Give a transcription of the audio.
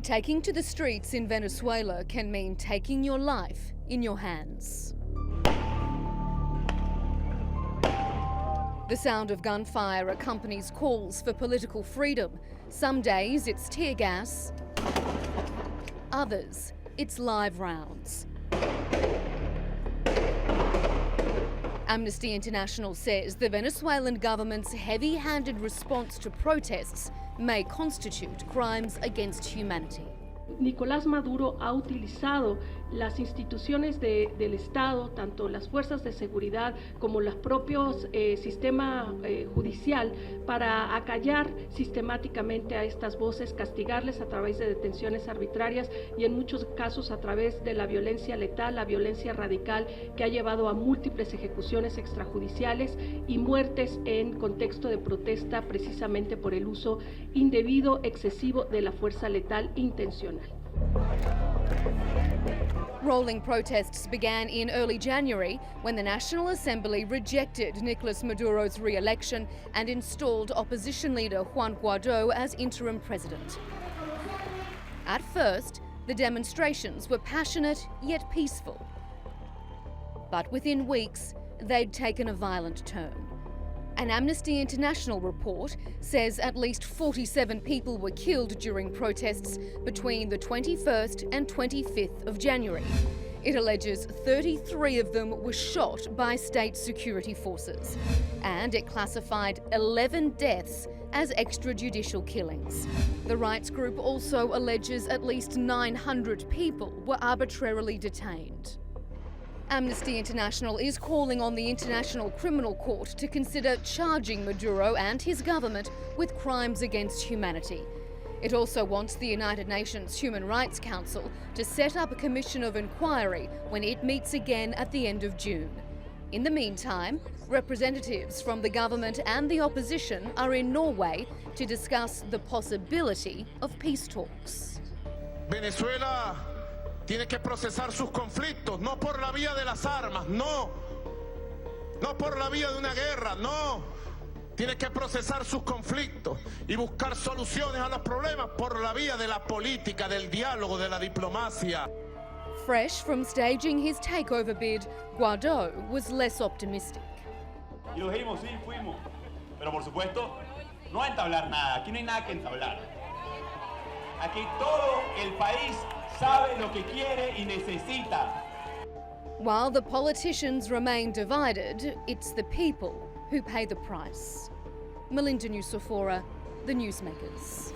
Taking to the streets in Venezuela can mean taking your life in your hands. The sound of gunfire accompanies calls for political freedom. Some days it's tear gas, others it's live rounds. Amnesty International says the Venezuelan government's heavy-handed response to protests may constitute crimes against humanity. Nicolás Maduro ha utilizado las instituciones del Estado, tanto las fuerzas de seguridad como los propios sistema judicial, para acallar sistemáticamente a estas voces, castigarles a través de detenciones arbitrarias y en muchos casos a través de la violencia letal, la violencia radical que ha llevado a múltiples ejecuciones extrajudiciales y muertes en contexto de protesta precisamente por el uso indebido, excesivo de la fuerza letal intencional. Rolling protests began in early January when the National Assembly rejected Nicolas Maduro's re-election and installed opposition leader Juan as interim president. At first, the demonstrations were passionate yet peaceful. But within weeks, they'd taken a violent turn. An Amnesty International report says at least 47 people were killed during protests between the 21st and 25th of January. It alleges 33 of them were shot by state security forces, and it classified 11 deaths as extrajudicial killings. The rights group also alleges at least 900 people were arbitrarily detained. Amnesty International is calling on the International Criminal Court to consider charging Maduro and his government with crimes against humanity. It also wants the United Nations Human Rights Council to set up a commission of inquiry when it meets again at the end of June. In the meantime, representatives from the government and the opposition are in Norway to discuss the possibility of peace talks. Venezuela tiene que procesar sus conflictos, no por la vía de las armas, no por la vía de una guerra, no. Tiene que procesar sus conflictos y buscar soluciones a los problemas por la vía de la política, del diálogo, de la diplomacia. Fresh from staging his takeover bid, Guaidó was less optimistic. Y lo dijimos, sí, fuimos. Pero por supuesto, no a entablar nada. Aquí no hay nada que entablar. Aquí todo el país sabe lo que quiere y necesita. While the politicians remain divided, it's the people who pay the price. Melinda Nusofora, The Newsmakers.